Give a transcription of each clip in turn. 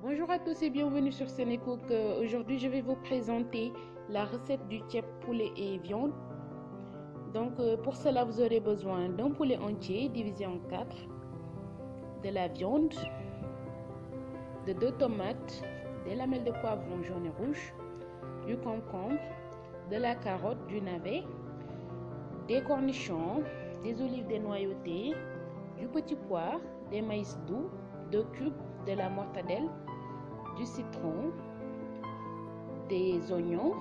Bonjour à tous et bienvenue sur Sénécook. Aujourd'hui, je vais vous présenter la recette du thiep poulet et viande. Donc, pour cela, vous aurez besoin d'un poulet entier divisé en 4, de la viande, de 2 tomates, des lamelles de poivron jaune et rouge, du concombre, de la carotte, du navet, des cornichons, des olives dénoyautées, du petit pois, des maïs doux, 2 cubes, de la mortadelle, du citron, des oignons,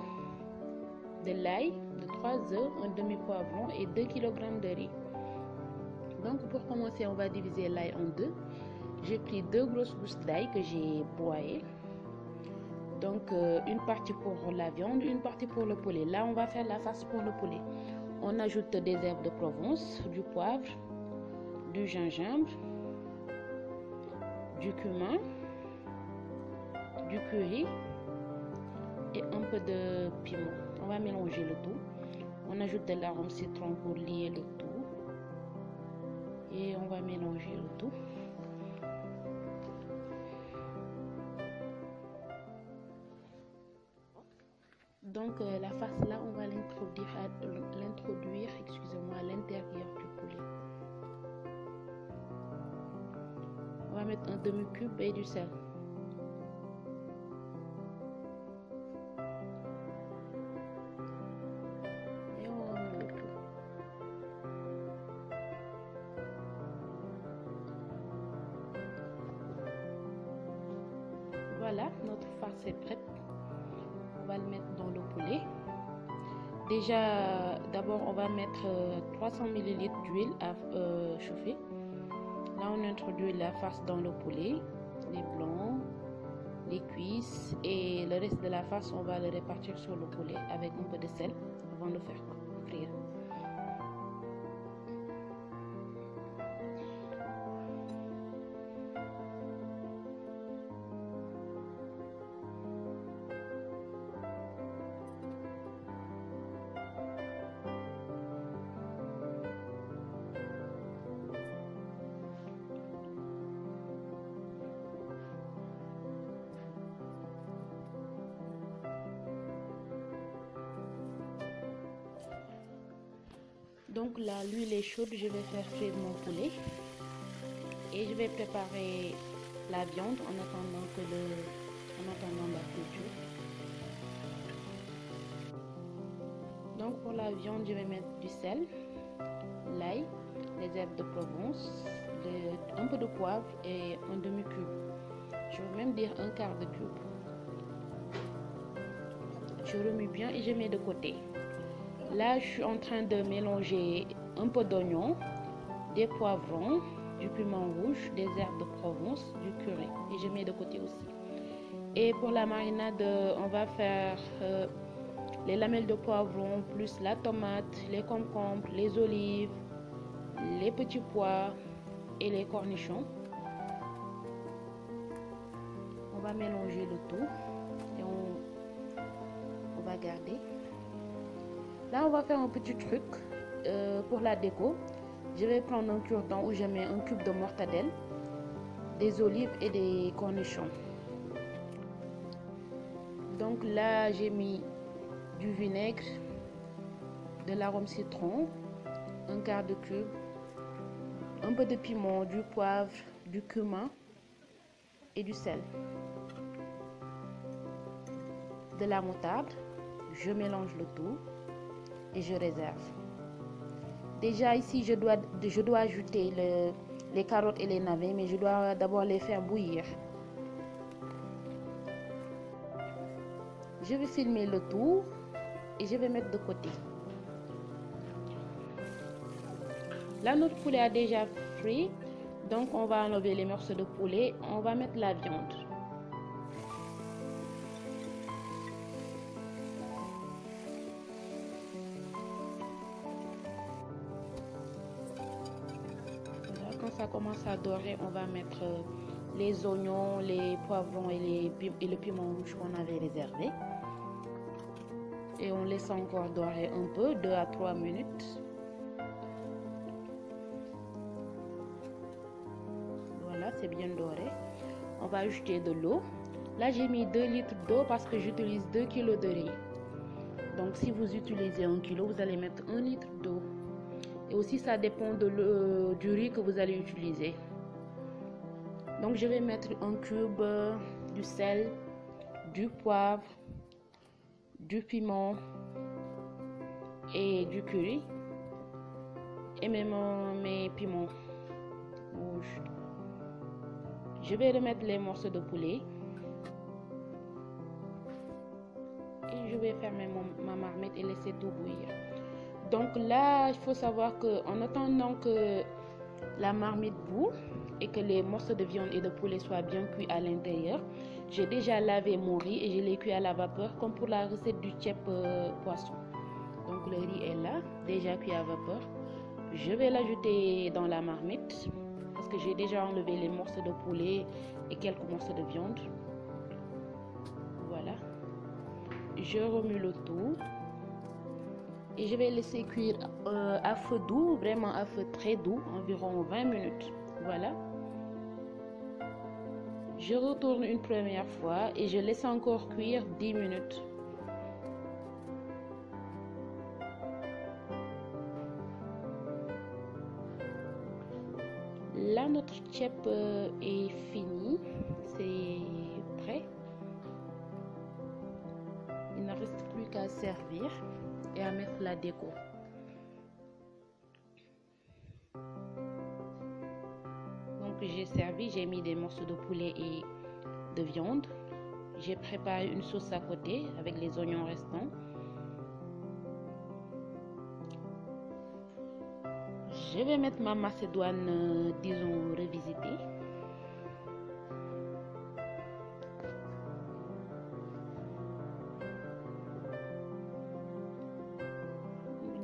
de l'ail, de 3 œufs, un demi-poivron et 2 kg de riz. Donc pour commencer, on va diviser l'ail en deux. J'ai pris 2 grosses gousses d'ail que j'ai broyées. Donc une partie pour la viande, une partie pour le poulet. Là, on va faire la farce pour le poulet. On ajoute des herbes de Provence, du poivre, du gingembre, du cumin, du curry et un peu de piment. On va mélanger le tout. On ajoute de l'arôme citron pour lier le tout. Et on va mélanger le tout. Donc la farce là, on va l'introduire à l'intérieur du poulet. On va mettre un demi-cube et du sel. Et on met le tout. Voilà, notre farce est prête. On va le mettre dans le poulet. Déjà, d'abord, on va mettre 300 ml d'huile à chauffer. Là, on introduit la farce dans le poulet, les blancs, les cuisses et le reste de la farce, on va le répartir sur le poulet avec un peu de sel avant de faire frire. Donc là, l'huile est chaude, je vais faire frire mon poulet et je vais préparer la viande en attendant la cuisson. Donc pour la viande, je vais mettre du sel, l'ail, les herbes de Provence, un peu de poivre et un demi-cube. Je vais même dire un quart de cube. Je remue bien et je mets de côté. Là, je suis en train de mélanger un peu d'oignon, des poivrons, du piment rouge, des herbes de Provence, du curry et je mets de côté aussi. Et pour la marinade, on va faire les lamelles de poivron plus la tomate, les concombres, les olives, les petits pois et les cornichons. On va mélanger le tout et on va garder. Là, on va faire un petit truc pour la déco. Je vais prendre un cure-dent où je mets un cube de mortadelle, des olives et des cornichons. Donc là, j'ai mis du vinaigre, de l'arôme citron, un quart de cube, un peu de piment, du poivre, du cumin et du sel. De la moutarde, je mélange le tout et je réserve. Déjà ici, je dois ajouter les carottes et les navets, mais je dois d'abord les faire bouillir. Je vais filmer le tout et je vais mettre de côté. Là, notre poulet a déjà frit, donc on va enlever les morceaux de poulet. On va mettre la viande. Quand ça commence à dorer, on va mettre les oignons, les poivrons et le piment rouge qu'on avait réservé. Et on laisse encore dorer un peu, 2 à 3 minutes. Voilà, c'est bien doré. On va ajouter de l'eau. Là, j'ai mis 2 litres d'eau parce que j'utilise 2 kg de riz. Donc, si vous utilisez 1 kg, vous allez mettre 1 litre d'eau. Et aussi, ça dépend du riz que vous allez utiliser. Donc, je vais mettre un cube, du sel, du poivre, du piment et du curry. Et même mes piments rouges. Je vais remettre les morceaux de poulet. Et je vais fermer ma marmite et laisser tout bouillir. Donc là, il faut savoir qu'en attendant que la marmite bout et que les morceaux de viande et de poulet soient bien cuits à l'intérieur, j'ai déjà lavé mon riz et je l'ai cuit à la vapeur comme pour la recette du ceeb poisson. Donc le riz est là, déjà cuit à vapeur. Je vais l'ajouter dans la marmite parce que j'ai déjà enlevé les morceaux de poulet et quelques morceaux de viande. Voilà. Je remue le tout et je vais laisser cuire à feu doux, vraiment à feu très doux, environ 20 minutes. Voilà. Je retourne une première fois et je laisse encore cuire 10 minutes. Là, notre ceeb est fini, c'est prêt. Il ne reste plus qu'à servir et à mettre la déco. Donc j'ai servi, j'ai mis des morceaux de poulet et de viande. J'ai préparé une sauce à côté avec les oignons restants. Je vais mettre ma macédoine, disons, revisitée.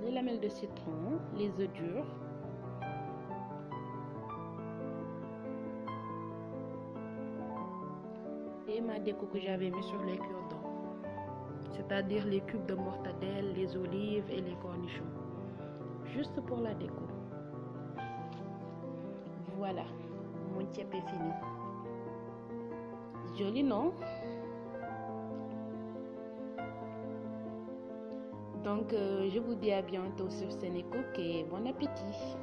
Les lamelles de citron, les œufs durs. Et ma déco que j'avais mis sur les cure-dents. C'est-à-dire les cubes de mortadelle, les olives et les cornichons. Juste pour la déco. Voilà, mon ceeb est fini. Joli, non? Donc, je vous dis à bientôt sur Senecook et bon appétit!